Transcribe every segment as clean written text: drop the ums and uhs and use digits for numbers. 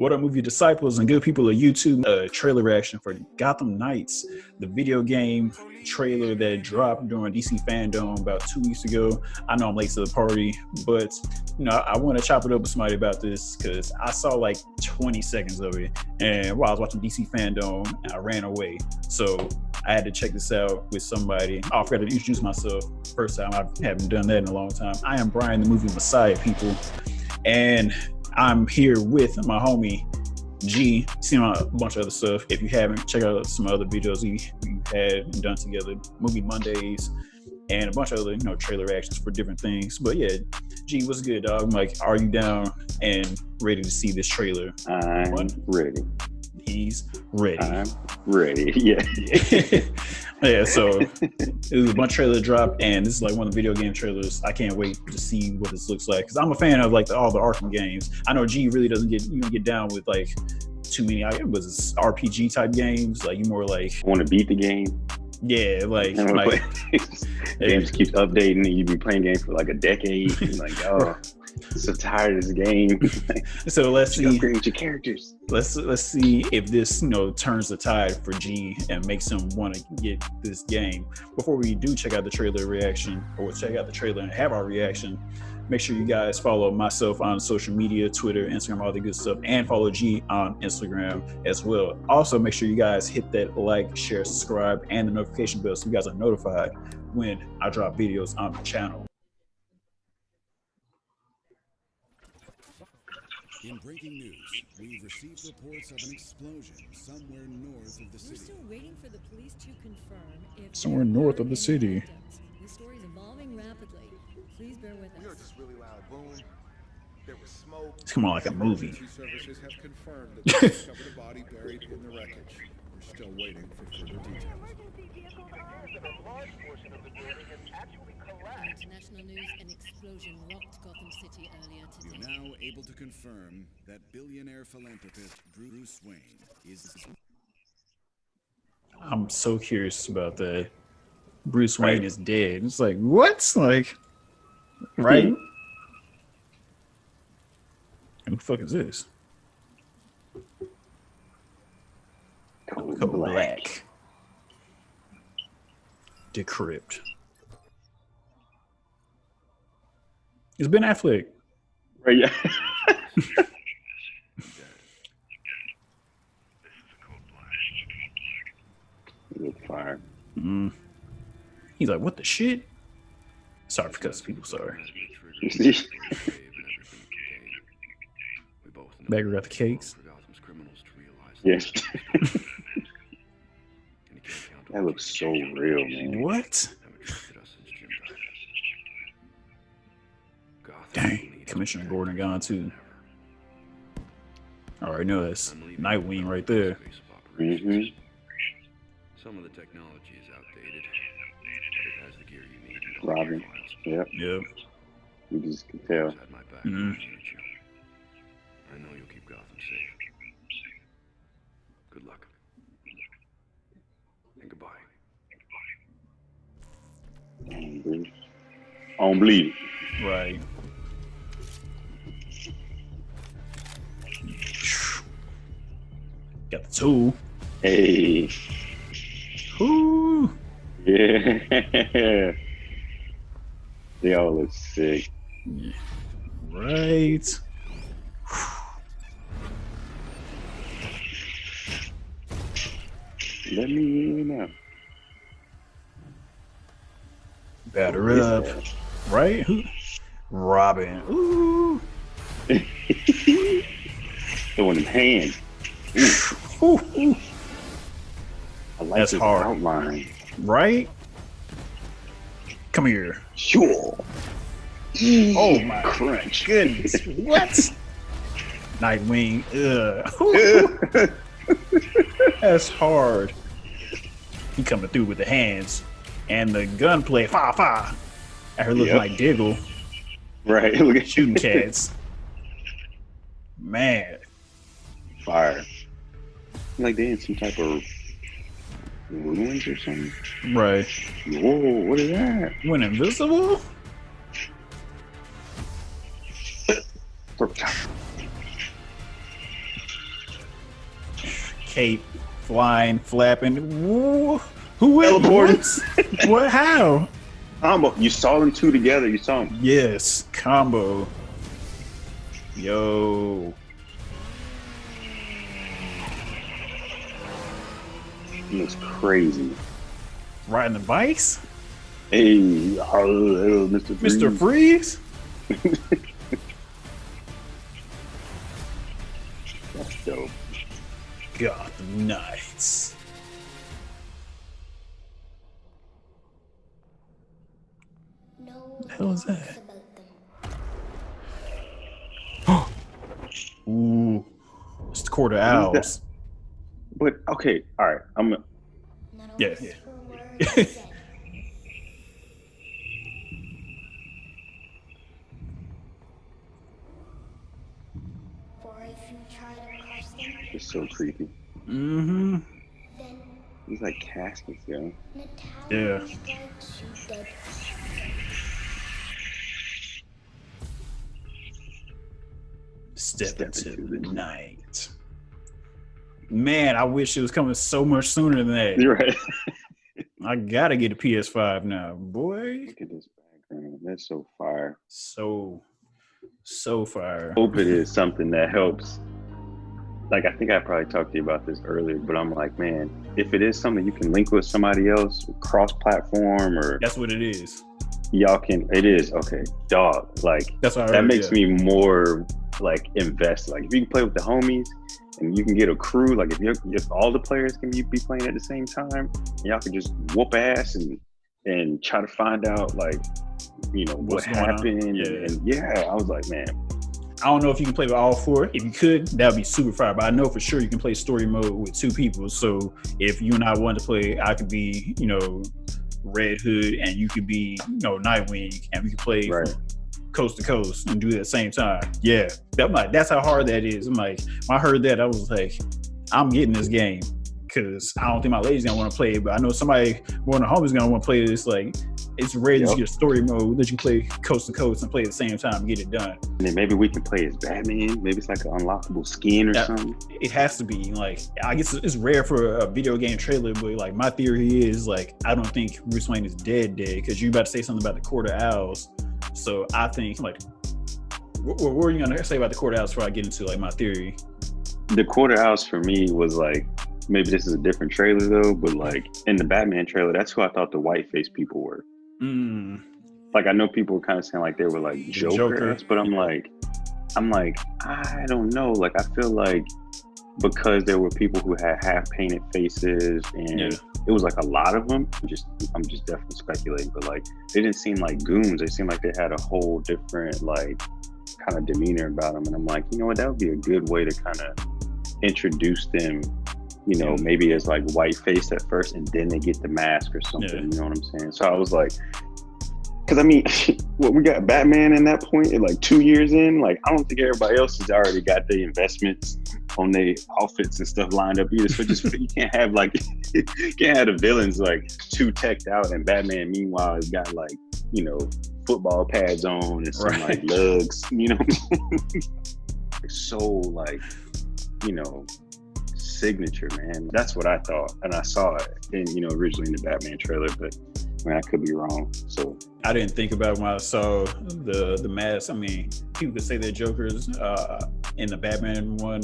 What up, movie disciples and good people of YouTube? Trailer reaction for Gotham Knights, the video game trailer that dropped during DC Fandome about 2 weeks ago. I know I'm late to the party, but I want to chop it up with somebody about this because I saw like 20 seconds of it, and while I was watching DC Fandome, I ran away. So I had to check this out with somebody. I forgot to introduce myself. First time, I haven't done that in a long time. I am Brian, the movie Messiah, people, and I'm here with my homie G. Seen a bunch of other stuff. If you haven't, check out some other videos we had and done together, Movie Mondays, and a bunch of other trailer reactions for different things. But yeah, G, what's good, dog? I'm like, are you down and ready to see this trailer? I'm ready. He's ready. I'm ready. Yeah. Yeah, so it was a bunch of trailer dropped, and this is like one of the video game trailers. I can't wait to see what this looks like because I'm a fan of like all the Arkham games. I know G really doesn't get down with like too many. Was RPG type games? Like you more like want to beat the game. Yeah, like games keeps updating, and you be playing games for like a decade. And like, oh, so tired of this game. So let's see. Upgrade your characters. Let's see if this turns the tide for G and makes him want to get this game. Before we do check out the trailer reaction, or check out the trailer and have our reaction, make sure you guys follow myself on social media, Twitter, Instagram, all the good stuff, and follow G on Instagram as well. Also, make sure you guys hit that like, share, subscribe, and the notification bell so you guys are notified when I drop videos on the channel. In breaking news, we've received reports of an explosion somewhere north of the city. We're still waiting for the police to confirm if somewhere north of the city. This story is evolving rapidly. Please bear with us. We heard this really loud boom. There was smoke. It's come on like a movie. Services have confirmed that they discovered a body buried in the wreckage. We're still waiting for further details. International news: an explosion rocked Gotham City earlier today. We're now able to confirm that billionaire philanthropist Bruce Wayne is... I'm so curious about that. Bruce Wayne is dead. It's like, what? Like, right? Who the fuck is this? Code Black. Decrypt. It's Ben Affleck. Right, yeah. Look fire. He's like, what the shit? Sorry for cussing people, sorry. Bagger got the cakes. Yes. That looks so real, man. What? Dang, Commissioner Gordon gone too. I already know that's Nightwing right there. Mm-hmm. Some of the technology is outdated. It has the gear you need. Robin. Yep. Yep. You just can tell. Mm-hmm. I know you'll keep Gotham safe. Good luck. And goodbye. On bleed. Right. Got the tool. Hey. Ooh. Yeah. They all look sick. Yeah. Right. Let me in now. Batter up. Right? Robin. Ooh. Throwing them hands. Ooh. Ooh. I like That's this hard. outline. Right? Come here. Sure. Oh my crunch. goodness. What? Nightwing. Ugh. That's hard. He coming through with the hands and the gunplay. Fa fa. I heard looking like Diggle. Right. Look at Shooting cats. Man. Fire. Like they in some type of ruins or something. Right. Whoa, what is that? Went invisible? cape, flying, flapping. Woo, who Teleporting. What? How? Combo. You saw them two together. You saw them. Yes, combo. Yo. It looks crazy. Riding the bikes? Hey, hello, Mr. Freeze. Mr. Freeze? That's dope. Gotham Knights. No The hell is one that? talks about them. Ooh. It's the Court of What is Owls. that? But okay, all right. I'm Not a Yeah, whisper yeah. word is said. For if you try to cross them, it's so creepy. Mm-hmm. then These like caskets, yo. Natalia Yeah. strikes you dead. Step into the night. Man, I wish it was coming so much sooner than that. You're right. I gotta get a PS5 now, boy. Look at this background. That's so fire. So fire. Hope it is something that helps. Like, I think I probably talked to you about this earlier, but I'm like, man, if it is something you can link with somebody else, cross-platform, or That's what it is. y'all can, it is, okay, dog. Like, That's what I that heard, makes yeah. me more, like, invested. Like, if you can play with the homies, and you can get a crew, like, if all the players can be playing at the same time, y'all can just whoop ass and try to find out, like, you know, What's what going on? happened. Yeah. And yeah, I was like, man, I don't know if you can play with all four. If you could, that would be super fire. But I know for sure you can play story mode with two people. So if you and I wanted to play, I could be, you know, Red Hood and you could be, you know, Nightwing, and we could play right. from coast to coast and do it at the same time. Yeah, that's how hard that is. I'm like, when I heard that, I was like, I'm getting this game because I don't think my lady's gonna want to play it, but I know one of the homies gonna want to play this. Like, it's rare that you get a story mode that you play coast to coast and play at the same time and get it done. And then maybe we can play as Batman. Maybe it's like an unlockable skin or something. It has to be. Like, I guess it's rare for a video game trailer, but like my theory is like I don't think Bruce Wayne is dead because you about to say something about the Court of Owls. So I think like, what were you gonna say about the Court of Owls before I get into like my theory? The Quarter House for me was like, maybe this is a different trailer though, but like in the Batman trailer, that's who I thought the white face people were. Like, I know people were kind of saying like they were like Joker, but I'm like, I don't know. Like, I feel like because there were people who had half painted faces and it was like a lot of them. I'm just definitely speculating, but like they didn't seem like goons. They seemed like they had a whole different like kind of demeanor about them. And I'm like, you know what, that would be a good way to kind of introduce them, you know, maybe as like white face at first and then they get the mask or something. You know what I'm saying? So I was like, because I mean, what we got Batman in that point, like 2 years in, like I don't think everybody else has already got the investments on their outfits and stuff lined up either. So just you can't have like you can't have the villains like too teched out and Batman meanwhile has got like, you know, football pads on and some like lugs, you know. It's so like, you know, signature, man. That's what I thought, and I saw it in, you know, originally in the Batman trailer, but man, I could be wrong. So I didn't think about it when I saw the mask. I mean, people could say they're Jokers in the Batman one.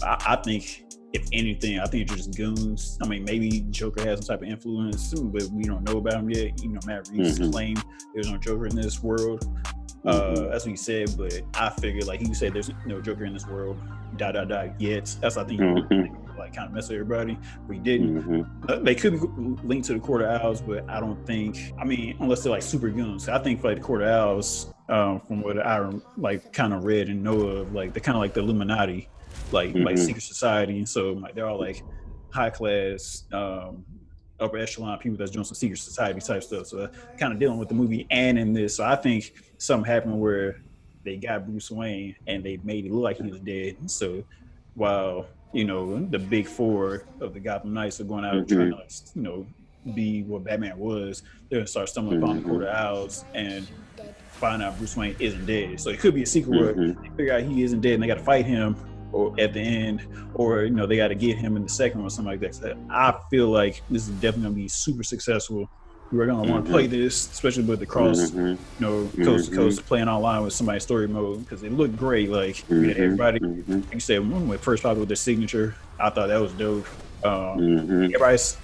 I think, if anything, I think they're just goons. I mean, maybe Joker has some type of influence, but we don't know about him yet. You know, Matt Reeves claimed there's no Joker in this world. That's what he said, but I figured, like he said, there's no Joker in this world, ... yet. That's, I think, like kind of mess with everybody. We didn't. They could be linked to the Court of Owls, but I don't think, I mean, unless they're like super goons. I think for like the Court of Owls, from what I like kind of read and know of, like they're kind of like the Illuminati, like secret society. And so like they're all like high class, upper echelon people that's doing some secret society type stuff. So kind of dealing with the movie and in this. So I think something happened where they got Bruce Wayne and they made it look like he was dead. So while, you know, the big four of the Gotham Knights are going out trying to, you know, be what Batman was, they're gonna start stumbling upon the Court of Owls and find out Bruce Wayne isn't dead. So it could be a sequel where they figure out he isn't dead and they got to fight him, or at the end, or you know they got to get him in the second one or something like that. So I feel like this is definitely gonna be super successful. We're gonna want to play this, especially with the cross, you know, coast to coast, playing online with somebody's story mode, because it looked great. Like everybody, like you said, when we first started with their signature, I thought that was dope. Everybody's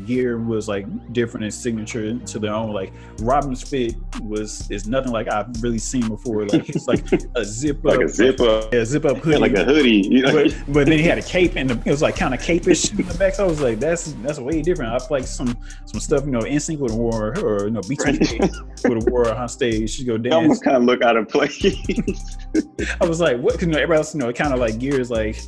gear was like different and signature to their own. Like Robin's fit is nothing like I've really seen before. Like it's like a zip up, like a zip up, yeah, zip up hoodie, like a hoodie. You know? but then he had a cape and it was like kind of cape-ish in the back. So I was like, that's way different. I feel like some stuff, you know, NSYNC would have wore, or you know, B2K would have wore on stage. She go dance. Almost kind of look out of place. I was like, what? Because you know, everybody else, you know, kind of like gears like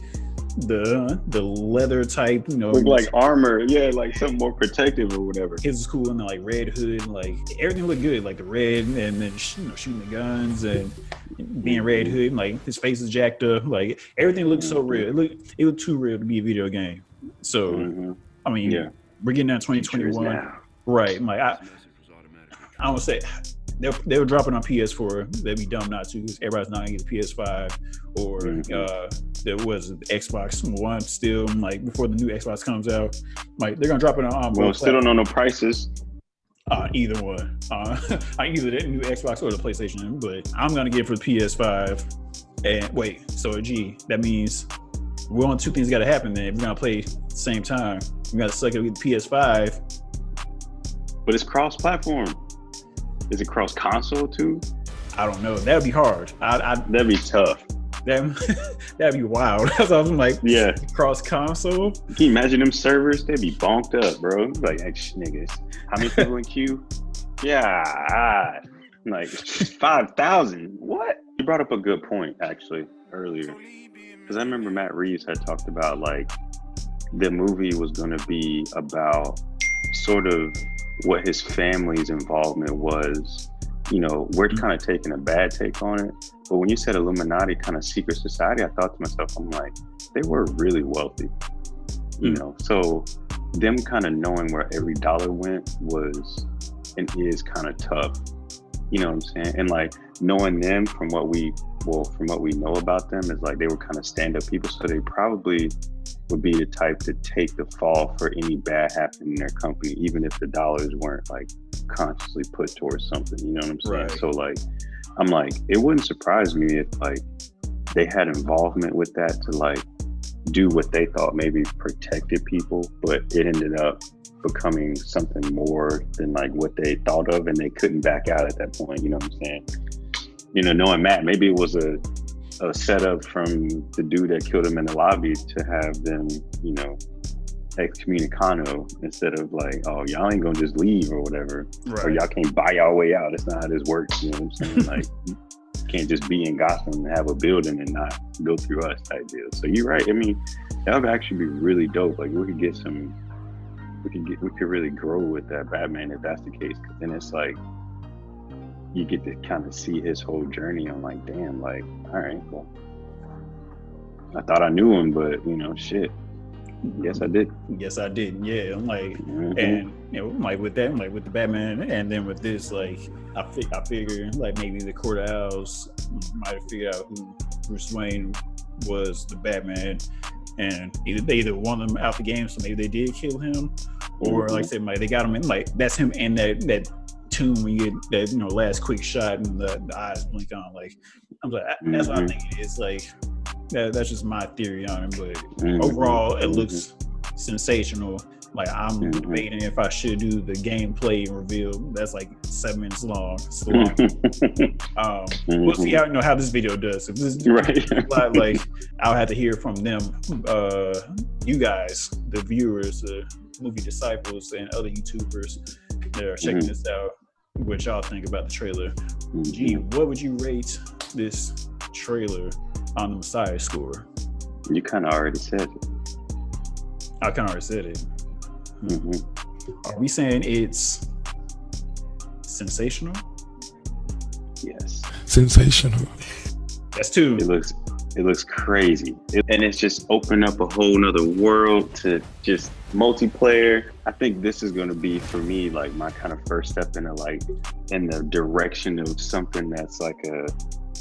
the leather type, you know, look like armor, yeah, like something more protective or whatever. His was cool, and the like red hood, like everything looked good, like the red, and then you know, shooting the guns and being red hood, like his face is jacked up, like everything looked so real. It looked too real to be a video game. So I mean, we're getting out 2021, right? I'm like I don't say. They were dropping on PS4. They'd be dumb not to, because everybody's not gonna get a PS5 or there was the Xbox One still. Like before the new Xbox comes out, like they're gonna drop it on. Well, still don't know no prices. Either one, either the new Xbox or the PlayStation. But I'm gonna get it for the PS5. And wait, so that means we're on two things got to happen. Then if we're gonna play at the same time, we gotta suck it with the PS5. But it's cross-platform. Is it cross console too? I don't know. That'd be hard. That'd be tough. That'd be wild. So I was like, yeah, cross console. Can you imagine them servers? They'd be bonked up, bro. Like, hey, niggas, how many people in queue? Yeah, like 5,000. What? You brought up a good point actually earlier, because I remember Matt Reeves had talked about like the movie was going to be about sort of what his family's involvement was. You know, we're kind of taking a bad take on it, but when you said Illuminati kind of secret society, I thought to myself, I'm like, they were really wealthy, you know, so them kind of knowing where every dollar went was and is kind of tough, you know what I'm saying? And like knowing them from what we know about them is like they were kind of stand-up people, so they probably would be the type to take the fall for any bad happening in their company, even if the dollars weren't like consciously put towards something, you know what I'm saying? Right. So like, I'm like, it wouldn't surprise me if like they had involvement with that to like do what they thought maybe protected people, but it ended up becoming something more than like what they thought of, and they couldn't back out at that point, you know what I'm saying? You know, knowing Matt, maybe it was a setup from the dude that killed him in the lobby to have them, you know, excommunicado instead of like, oh, y'all ain't gonna just leave or whatever, right. Or y'all can't buy y'all way out. That's not how this works. You know what I'm saying? Like, you can't just be in Gotham and have a building and not go through us type deal. So you're right. I mean, that would actually be really dope. Like we could really grow with that Batman if that's the case. Cause then it's like, you get to kind of see his whole journey. I'm like, damn, like, all right, well, I thought I knew him, but you know, shit. Yes, I did. Yes, I did. Yeah, I'm like, and you know, like with that, like with the Batman, and then with this, like, I figure like maybe the court of owls might have figured out who Bruce Wayne was, the Batman, and either won them out the game, so maybe they did kill him, or like I said, like they got him in, like that's him in that tomb when you get that, you know, last quick shot and the eyes blink on. Like, I'm like, that's what I think it is. Like, that's just my theory on it, but overall it looks sensational. Like, I'm debating if I should do the gameplay reveal. That's like 7 minutes long. It's long. We'll see how, you know, how this video does. If this live, like, I'll have to hear from them, you guys, the viewers, the movie disciples, and other YouTubers that are checking this out, what y'all think about the trailer. Gee, what would you rate this trailer on the Messiah score? You kind of already said it. I kind of already said it. Are we saying it's sensational? Yes. Sensational. That's 2. It looks crazy. And it's just opened up a whole nother world to just multiplayer. I think this is going to be, for me, like my kind of first step into like in the direction of something that's like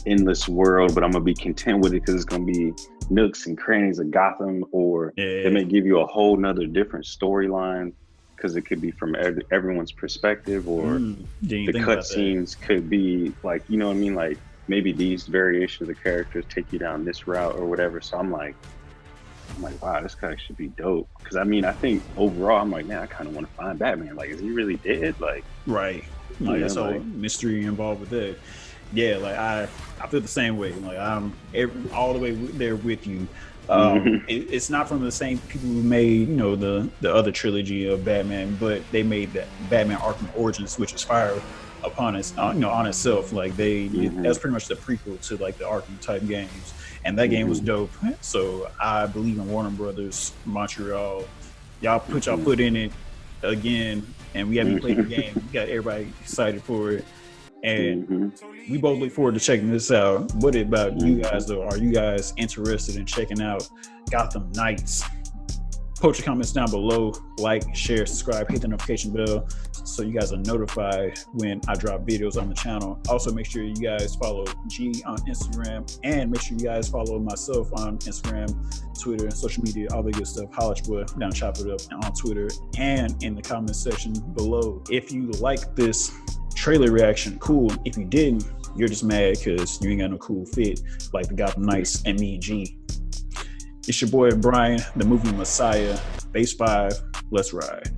endless world, but I'm gonna be content with it because it's gonna be nooks and crannies of Gotham, or they may give you a whole nother different storyline because it could be from everyone's perspective, or the cutscenes could be like, you know what I mean? Like maybe these variations of characters take you down this route or whatever. So I'm like, wow, this guy should be dope. Because I mean, I think overall, I'm like, man, I kind of want to find Batman. Like, is he really dead? Like, right? Like, that's all mystery involved with that. Yeah, like I feel the same way. Like I'm all the way there with you. It's not from the same people who made, you know, the other trilogy of Batman, but they made that Batman Arkham Origins, which is fire upon its, you know, on itself. Like that's pretty much the prequel to like the Arkham type games, and that game was dope. So I believe in Warner Brothers Montreal. Y'all put y'all foot in it again, and we haven't played the game. We got everybody excited for it. And we both look forward to checking this out. What about you guys though? Are you guys interested in checking out Gotham Knights? Post your comments down below. Like, share, subscribe, hit the notification bell so you guys are notified when I drop videos on the channel. Also, make sure you guys follow G on Instagram, and make sure you guys follow myself on Instagram, Twitter, social media, all the good stuff. Holla at your boy, down Chop It Up, on Twitter and in the comment section below. If you like this trailer reaction, cool. If you didn't, you're just mad because you ain't got no cool fit like the Gotham Knights and me and G. It's your boy Brian, the movie Messiah, Base 5. Let's ride.